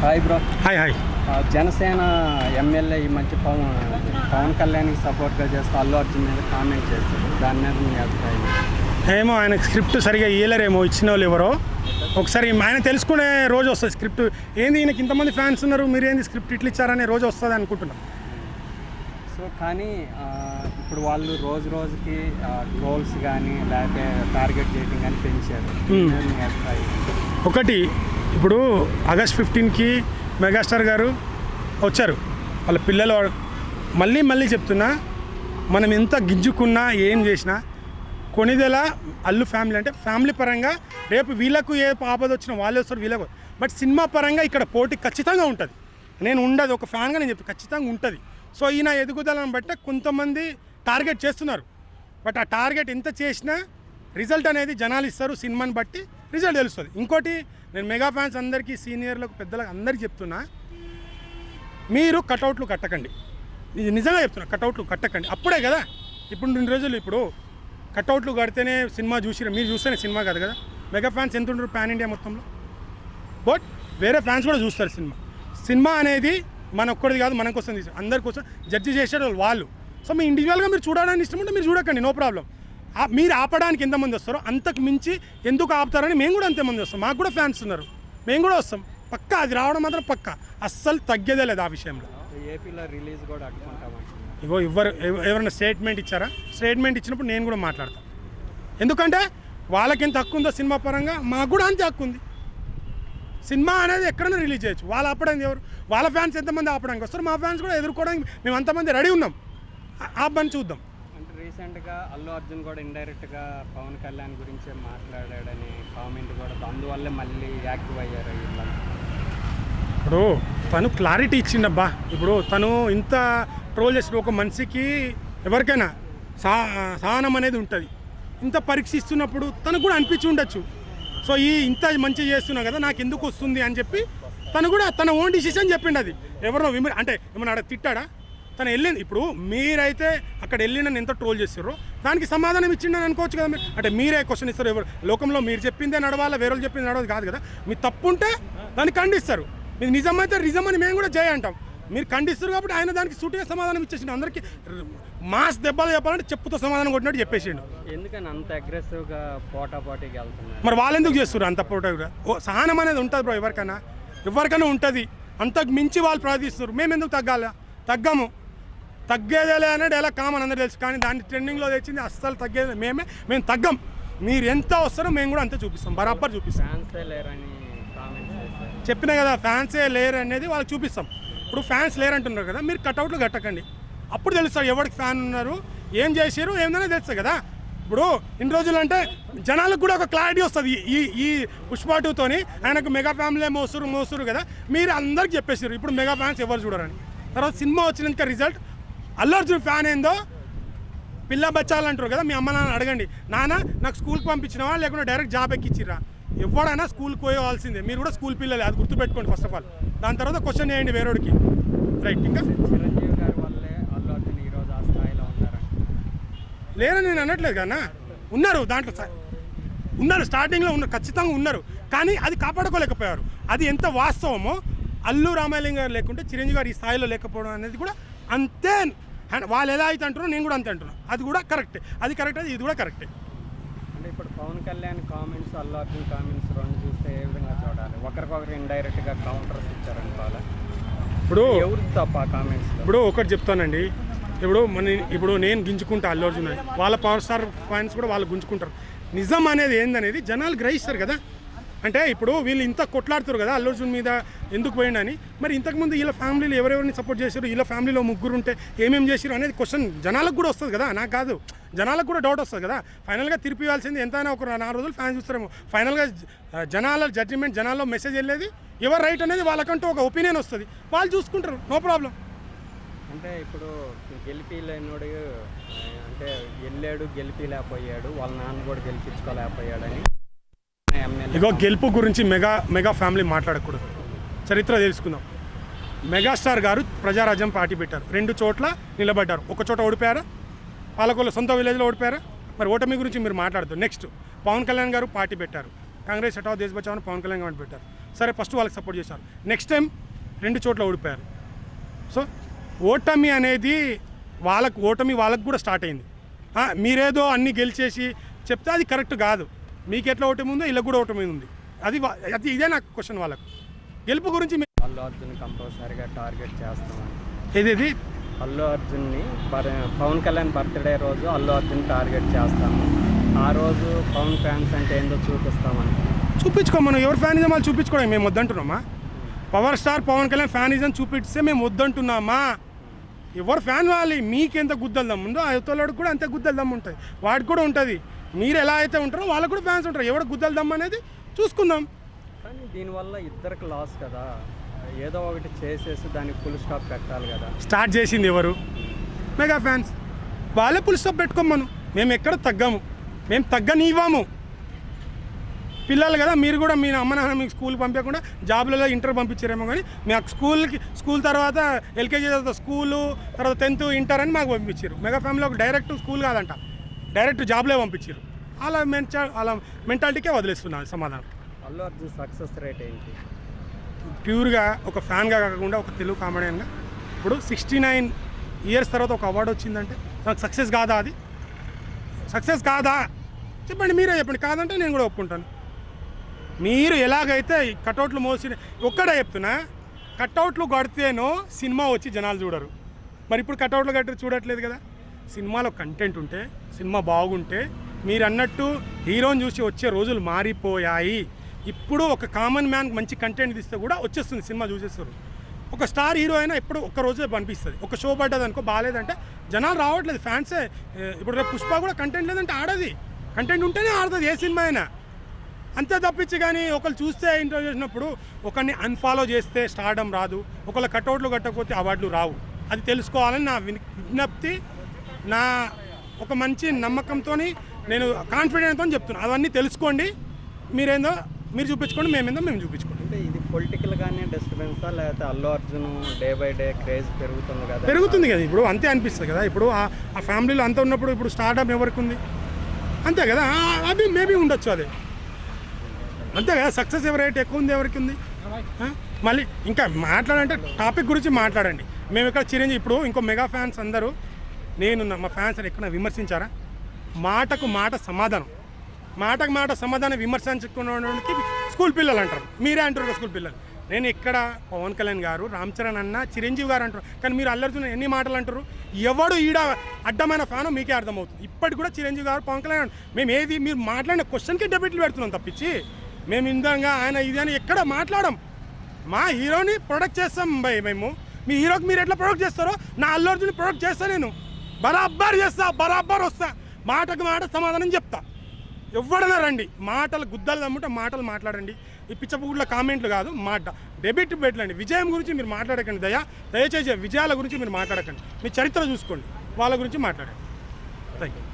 Hi bro. Hi. Janasena MLA ఈ మధ్య పవన్ కళ్యాణ్కి సపోర్ట్గా చేస్తూ అల్లు అర్జున్ మీద కామెంట్ చేస్తారు. దాని మీద మీ అభిప్రాయం? ఏమో ఆయన స్క్రిప్ట్ సరిగా ఇవ్వలేరేమో, ఇచ్చిన వాళ్ళు ఎవరో. ఒకసారి ఆయన తెలుసుకునే రోజు వస్తుంది. స్క్రిప్ట్ ఏంది, ఈయనకి ఇంతమంది ఫ్యాన్స్ ఉన్నారు, మీరేంది స్క్రిప్ట్ ఇట్లా ఇచ్చారనే రోజు వస్తుంది అనుకుంటున్నాం. సో కానీ ఇప్పుడు వాళ్ళు రోజుకి ట్రోల్స్ కానీ లేకపోతే టార్గెట్ చేయడం కానీ పెంచారు. మీ అభిప్రాయం? ఒకటి, ఇప్పుడు ఆగస్ట్ 15కి మెగాస్టార్ గారు వచ్చారు. వాళ్ళ పిల్లలు మళ్ళీ చెప్తున్నా, మనం ఎంత గింజుకున్నా ఏం చేసినా కొనిదెల అల్లు ఫ్యామిలీ అంటే ఫ్యామిలీ పరంగా రేపు వీళ్ళకు ఏ ఆపద వచ్చినా వాళ్ళే వస్తారు, వీళ్ళకు. బట్ సినిమా పరంగా ఇక్కడ పోటీ ఖచ్చితంగా ఉంటుంది. నేను ఉండదు, ఒక ఫ్యాన్గా నేను చెప్తాను, ఖచ్చితంగా ఉంటుంది. సో ఈయన ఎదుగుదలను బట్టి కొంతమంది టార్గెట్ చేస్తున్నారు. బట్ ఆ టార్గెట్ ఎంత చేసినా రిజల్ట్ అనేది జనాలు ఇస్తారు. సినిమాని బట్టి రిజల్ట్ తెలుస్తుంది. ఇంకోటి, నేను మెగా ఫ్యాన్స్ అందరికీ, సీనియర్లకు, పెద్దలకు అందరికీ చెప్తున్నా, మీరు కటౌట్లు కట్టకండి. ఇది నిజంగా చెప్తున్నా, కటౌట్లు కట్టకండి. అప్పుడే కదా ఇప్పుడు 2 రోజులు ఇప్పుడు కటౌట్లు కడితేనే సినిమా చూసిరా, మీరు చూస్తేనే సినిమా కాదు కదా. మెగా ఫ్యాన్స్ ఎంత ఉంటారు పాన్ ఇండియా మొత్తంలో, బట్ వేరే ఫ్యాన్స్ కూడా చూస్తారు సినిమా అనేది మన ఒక్కడిది కాదు, మన కోసం తీసారు, అందరి కోసం జడ్జి చేసేవాళ్ళు వాళ్ళు. సో మీ ఇండివిజువల్గా మీరు చూడడానికి ఇష్టం ఉంటే మీరు చూడకండి, నో ప్రాబ్లం. మీరు ఆపడానికి ఎంతమంది వస్తారో అంతకు మించి ఎందుకు ఆపుతారని మేము కూడా అంతమంది వస్తాం. మాకు కూడా ఫ్యాన్స్ ఉన్నారు, మేము కూడా వస్తాం పక్కా. అది రావడం మాత్రం పక్కా, అస్సలు తగ్గేదే లేదు ఆ విషయంలో. ఏపీలో రిలీజ్ కూడా అడ్డుకుంటామండి. ఇగో ఎవరైనా స్టేట్మెంట్ ఇచ్చారా? స్టేట్మెంట్ ఇచ్చినప్పుడు నేను కూడా మాట్లాడతాను. ఎందుకంటే వాళ్ళకి ఎంత హక్కు ఉందో సినిమా పరంగా, మాకు కూడా అంతే హక్కు ఉంది. సినిమా అనేది ఎక్కడైనా రిలీజ్ చేయొచ్చు. వాళ్ళు ఆపడానికి ఎవరు? వాళ్ళ ఫ్యాన్స్ ఎంతమంది ఆపడానికి వస్తారు, మా ఫ్యాన్స్ కూడా ఎదుర్కోవడానికి మేము అంతమంది రెడీ ఉన్నాం. ఆపని చూద్దాం. అంటే రీసెంట్గా అల్లు అర్జున్ కూడా ఇండైరెక్ట్గా పవన్ కళ్యాణ్ గురించే మాట్లాడాడని కామెంట్ కూడా, అందువల్లే మళ్ళీ యాక్టివ్ అయ్యారు వీళ్ళ. ఇప్పుడు తను క్లారిటీ ఇచ్చిండబ్బా. ఇప్పుడు తను ఇంత ట్రోల్ చేసిన ఒక మనిషికి ఎవరికైనా సహనం అనేది ఉంటుంది. ఇంత పరీక్షిస్తున్నప్పుడు తనకు కూడా అనిపించి ఉండొచ్చు. సో ఇంత మంచి చేస్తున్నా కదా, నాకు ఎందుకు వస్తుంది అని చెప్పి తను కూడా తన ఓన్ డిసిషన్ చెప్పిండు. అది ఎవరినో అంటే ఏమన్నా ఆడ తిట్టాడా? తను వెళ్ళింది. ఇప్పుడు మీరైతే అక్కడ వెళ్ళిండని ఎంత ట్రోల్ చేస్తారో దానికి సమాధానం ఇచ్చిండని అనుకోవచ్చు కదా మీరు. అంటే మీరే క్వశ్చన్ ఇస్తారు. ఎవరు లోకంలో మీరు చెప్పిందే నడవాలా, వేరే వాళ్ళు చెప్పింది నడవదు కాదు కదా. మీరు తప్పు ఉంటే దాన్ని ఖండిస్తారు. మీరు నిజమైతే నిజం అని మేము కూడా జయ అంటాం. మీరు ఖండిస్తారు కాబట్టి ఆయన దానికి సూటిగా సమాధానం ఇచ్చేసిండు. అందరికీ మాస్ దెబ్బలు చెప్పాలంటే చెప్పుతో సమాధానం కొట్టినట్టు చెప్పేసిండు. ఎందుకని అంత అగ్రెసివ్గా పోటాపోటీకి వెళ్తున్నారు? మరి వాళ్ళు ఎందుకు చేస్తారు అంత పోటాగా? సహనం అనేది ఉంటుంది బ్రో, ఎవరికైనా ఉంటుంది. అంతకు మించి వాళ్ళు ప్రార్థిస్తారు. మేము ఎందుకు తగ్గము. తగ్గేదేలే అనేది ఎలా కామన్ అందరూ తెలుసు. కానీ దాన్ని ట్రెండింగ్లో తెచ్చింది అస్సలు తగ్గేది మేము తగ్గం. మీరు ఎంత వస్తారో మేము కూడా అంతే చూపిస్తాం, బరాబర్ చూపిస్తాం. ఫ్యాన్సే లేరని చెప్పినా కదా, ఫ్యాన్సే లేరు అనేది వాళ్ళకి చూపిస్తాం. ఇప్పుడు ఫ్యాన్స్ లేరంటున్నారు కదా, మీరు కట్అవుట్లు కట్టకండి. అప్పుడు తెలుస్తుంది ఎవరికి ఫ్యాన్ ఉన్నారు, ఏం చేసారు, ఏందనే తెలుస్తుంది కదా. ఇప్పుడు ఇన్ని రోజులు అంటే జనాలకు కూడా ఒక క్లారిటీ వస్తుంది. ఈ పుష్ప 2తోని ఆయనకు మెగా ఫ్యామిలీ మోసురు కదా, మీరు అందరికి చెప్పేసారు. ఇప్పుడు మెగా ఫ్యాన్స్ ఎవరు చూడరని. తర్వాత సినిమా వచ్చినందుక రిజల్ట్ అల్లు అర్జున్ ఫ్యాన్ ఏందో పిల్ల బచ్చాలంటారు కదా, మీ అమ్మ నాన్న అడగండి, నాన్న నాకు స్కూల్కి పంపించినవా లేకుంటే డైరెక్ట్ జాబ్ ఎక్కిచ్చిరా? ఎవడైనా స్కూల్కి పోవాల్సిందే. మీరు కూడా స్కూల్ పిల్లలే, అది గుర్తుపెట్టుకోండి ఫస్ట్ ఆఫ్ ఆల్. దాని తర్వాత క్వశ్చన్ చేయండి వేరేడికి, రైట్? ఇంకా చిరంజీవి గారి వల్లే అల్లు అర్జున్ ఈరోజు ఆ స్థాయిలో ఉన్నారా? లేరని నేను అనట్లేదు కదా, ఉన్నారు. దాంట్లో ఉన్నారు, స్టార్టింగ్లో ఉన్నారు, ఖచ్చితంగా ఉన్నారు. కానీ అది కాపాడుకోలేకపోయారు. అది ఎంత వాస్తవమో అల్లు రామాలింగ గారు లేకుంటే చిరంజీవి గారు ఈ స్థాయిలో లేకపోవడం అనేది కూడా అంతే. వాళ్ళు ఎలా అయితే అంటున్నారో నేను కూడా అంతే అంటున్నాను. అది కూడా కరెక్టే, అది కరెక్టే, ఇది కూడా కరెక్టే. అంటే ఇప్పుడు పవన్ కళ్యాణ్ కామెంట్స్, అల్లు అర్జున్ కామెంట్స్ రెండు చూస్తే ఏ విధంగా చూడాలి? ఒకరికొకరు ఇండైరెక్ట్గా కౌంటర్స్ ఇచ్చారనుకోవాలి. ఇప్పుడు ఎవరు తప్ప కామెంట్స్? ఇప్పుడు ఒకటి చెప్తానండి, ఇప్పుడు నేను గింజుకుంటా అల్లు అర్జున్ అని, వాళ్ళ పవర్ స్టార్ ఫ్యాన్స్ కూడా వాళ్ళు గుంజుకుంటారు. నిజం అనేది ఏందనేది జనాలు గ్రహిస్తారు కదా. అంటే ఇప్పుడు వీళ్ళు ఇంత కొట్లాడుతారు కదా అల్లు అర్జున్ మీద ఎందుకు పోయిండని. మరి ఇంతకుముందు వీళ్ళ ఫ్యామిలీలో ఎవరెవరిని సపోర్ట్ చేశారు, వీళ్ళ ఫ్యామిలీలో 3 ఉంటే ఏమేమి చేశారు అనేది క్వశ్చన్ జనాలకు కూడా వస్తుంది కదా, నాకు కాదు. జనాలకు కూడా డౌట్ వస్తుంది కదా. ఫైనల్గా తీర్పు ఇవ్వాల్సింది ఎంతైనా ఒక 4 రోజులు ఫ్యాన్స్ చూస్తారేమో. ఫైనల్గా జనాల జడ్జిమెంట్, జనాల్లో మెసేజ్ వెళ్ళేది ఎవరు రైట్ అనేది వాళ్ళకంటూ ఒక ఒపీనియన్ వస్తుంది, వాళ్ళు చూసుకుంటారు, నో ప్రాబ్లం. అంటే ఇప్పుడు గెలిపిలేనోడు అంటే వెళ్ళాడు, గెలిపిలేకపోయాడు, వాళ్ళ నాన్న కూడా గెలిపించుకోలేకపోయాడని. ఇగో గెలుపు గురించి మెగా ఫ్యామిలీ మాట్లాడకూడదు, చరిత్ర తెలుసుకుందాం. మెగాస్టార్ గారు ప్రజారాజ్యం పార్టీ పెట్టారు, 2 చోట్ల నిలబడ్డారు. ఒక చోట ఓడిపోయారా? పాలకొల్లు సొంత విలేజ్లో ఓడిపోయారా? మరి ఓటమి గురించి మీరు మాట్లాడతారు. నెక్స్ట్ పవన్ కళ్యాణ్ గారు పార్టీ పెట్టారు, కాంగ్రెస్ హటావ్ దేశ్ బచావ్ పవన్ కళ్యాణ్ గారు పెట్టారు. సరే ఫస్ట్ వాళ్ళకి సపోర్ట్ చేశారు, నెక్స్ట్ టైం 2 చోట్ల ఓడిపోయారు. సో ఓటమి అనేది ఓటమి వాళ్ళకు కూడా స్టార్ట్ అయింది. మీరేదో అన్నీ గెలిచేసి చెప్తే అది కరెక్ట్ కాదు. మీకు ఎట్లా ఓటమి ఉందో వీళ్ళకి కూడా ఓటమి ఉంది. అది ఇదే నాకు క్వశ్చన్. వాళ్ళకు గెలుపు గురించి అల్లు అర్జున్ కంపల్సరీగా టార్గెట్ చేస్తామని. ఏదేది అల్లు అర్జున్ని పవన్ కళ్యాణ్ బర్త్డే రోజు అల్లు అర్జున్ టార్గెట్ చేస్తాము. ఆ రోజు పవన్ ఫ్యాన్స్ అంటే ఏందో చూపిస్తామని. చూపించుకోమను. ఎవరు ఫ్యానిజం వాళ్ళు చూపించుకోవడం మేము వద్దంటున్నామా? Power star Pawan Kalyan fanism చూపిస్తే మేము వద్దంటున్నామా? ఎవరు ఫ్యాన్ వాళ్ళు, మీకెంత గుద్దలు దమ్ముందో అవతలవాడికి కూడా అంతే గుద్దలు దమ్ము ఉంటుంది, వాడికి కూడా ఉంటుంది. మీరు ఎలా అయితే ఉంటారో వాళ్ళకు కూడా ఫ్యాన్స్ ఉంటారు. ఎవరు గుద్దలు దమ్ము అనేది చూసుకుందాం. కానీ దీనివల్ల ఇద్దరికి లాస్ కదా. ఏదో ఒకటి చేసేసి దానికి ఫుల్ స్టాప్ పెట్టాలి కదా. స్టార్ట్ చేసింది ఎవరు? Mega fans. వాళ్ళే ఫుల్ స్టాప్ పెట్టుకోమను. మేము ఎక్కడ తగ్గము, మేము తగ్గనివ్వము. పిల్లలు కదా, మీరు కూడా మీ అమ్మ నాన్న మీకు స్కూల్కి పంపించకుండా జాబ్లలో ఇంటర్ పంపించారేమో, కానీ మాకు స్కూల్ తర్వాత ఎల్కేజీ తర్వాత స్కూలు, తర్వాత 10th ఇంటర్ అని మాకు పంపించారు. మెగా ఫ్యామిలీలో డైరెక్ట్ స్కూల్ కాదంట, డైరెక్ట్ జాబ్లే పంపించారు. అలా మెంటాలిటీకే వదిలేస్తున్నారు సమాధానం. అల్లు అర్జున్ సక్సెస్ రేట్ ఏంటి? ప్యూర్గా ఒక ఫ్యాన్గా కాకుండా ఒక తెలుగు కామెడియన్గా ఇప్పుడు 69 ఇయర్స్ తర్వాత ఒక అవార్డు వచ్చిందంటే నాకు సక్సెస్ కాదా? అది సక్సెస్ కాదా? చెప్పండి, మీరే చెప్పండి. కాదంటే నేను కూడా ఒప్పుకుంటాను. మీరు ఎలాగైతే కటౌట్లు మోసి ఒక్కడే చెప్తున్నా, కటౌట్లు కడితేనో సినిమా వచ్చి జనాలు చూడరు. మరి ఇప్పుడు కటౌట్లు కట్టి చూడట్లేదు కదా. సినిమాలో కంటెంట్ ఉంటే, సినిమా బాగుంటే, మీరు అన్నట్టు హీరోని చూసి వచ్చే రోజులు మారిపోయాయి. ఇప్పుడు ఒక కామన్ మ్యాన్ మంచి కంటెంట్ తీస్తే కూడా వచ్చేస్తుంది, సినిమా చూసేస్తారు. ఒక స్టార్ హీరో అయినా ఎప్పుడు ఒక్క రోజే అనిపిస్తుంది. ఒక షో పడ్డది అనుకో, బాగాలేదంటే జనాలు రావట్లేదు, ఫ్యాన్సే. ఇప్పుడు రేపు పుష్ప కూడా కంటెంట్ లేదంటే ఆడది, కంటెంట్ ఉంటేనే ఆడుతుంది ఏ సినిమా అయినా. అంతే తప్పించి కానీ ఒకళ్ళు చూస్తే ఇంటర్వ్యూ చేసినప్పుడు ఒకరిని అన్ఫాలో చేస్తే స్టార్డమ్ రాదు, ఒకళ్ళ కటౌట్లు కట్టకపోతే అవార్డులు రావు. అది తెలుసుకోవాలని నా విజ్ఞప్తి. నా ఒక మంచి నమ్మకంతో నేను కాన్ఫిడెంట్తో చెప్తున్నాను. అవన్నీ తెలుసుకోండి. మీరేందో మీరు చూపించుకోండి, మేమేందో మేము చూపించుకోండి. అంటే ఇది పొలిటికల్గానే డిస్టర్బెన్సా, లేకపోతే Allu Arjun day by day craze పెరుగుతుంది కదా? పెరుగుతుంది కదా, ఇప్పుడు అంతే అనిపిస్తుంది కదా. ఇప్పుడు ఆ ఫ్యామిలీలో అంత ఉన్నప్పుడు ఇప్పుడు స్టార్డమ్ ఎవరికి ఉంది? అంతే కదా. అది మేబీ ఉండొచ్చు, అదే అంతే కదా. సక్సెస్ రేట్ ఎక్కువ ఉంది ఎవరికి ఉంది? మళ్ళీ ఇంకా మాట్లాడంటే టాపిక్ గురించి మాట్లాడండి. మేము ఇక్కడ చిరంజీవి ఇప్పుడు ఇంకో మెగా ఫ్యాన్స్ అందరూ మా ఫ్యాన్స్ అని ఎక్కడ విమర్శించారా? మాటకు మాట సమాధానం, మాటకు మాట సమాధానం విమర్శించుకునేవాడికి స్కూల్ పిల్లలు అంటారు. మీరే అంటారు కదా స్కూల్ పిల్లలు. నేను ఇక్కడ పవన్ కళ్యాణ్ గారు, రామ్ చరణ్ అన్న, చిరంజీవి గారు అంటారు. కానీ మీరు అల్లు అర్జున్ ఎన్ని మాటలు అంటారు? ఎవడు ఈడ అడ్డమైన ఫ్యానో మీకే అర్థమవుతుంది. ఇప్పటికి కూడా చిరంజీవి గారు, పవన్ కళ్యాణ్, మేము ఏది మీరు మాట్లాడిన క్వశ్చన్కి డెబేట్లు పెడుతున్నాం తప్పించి మేము ఇందంగా ఆయన ఇది అని ఎక్కడ మాట్లాడడం. మా హీరోని ప్రొడక్ట్ చేస్తాం భయ్ మేము. మీ హీరోకి మీరు ఎట్లా ప్రొడక్ట్ చేస్తారో నా అల్లు అర్జున్ ప్రొడక్ట్ చేస్తా. నేను బరాబర్ చేస్తా, బరాబర్ వస్తా, మాటకు మాట సమాధానం చెప్తా. ఎవడన్నా రండి, మాటలు గుద్దలు దమ్ముంటే మాటలు మాట్లాడండి. ఈ పిచ్చపుగుడ్ల కామెంట్లు కాదు, మాట డెబిట్ పెట్టండి. విజయం గురించి మీరు మాట్లాడకండి. దయచేసి విజయాల గురించి మీరు మాట్లాడకండి. మీ చరిత్ర చూసుకోండి, వాళ్ళ గురించి మాట్లాడండి. Thank you.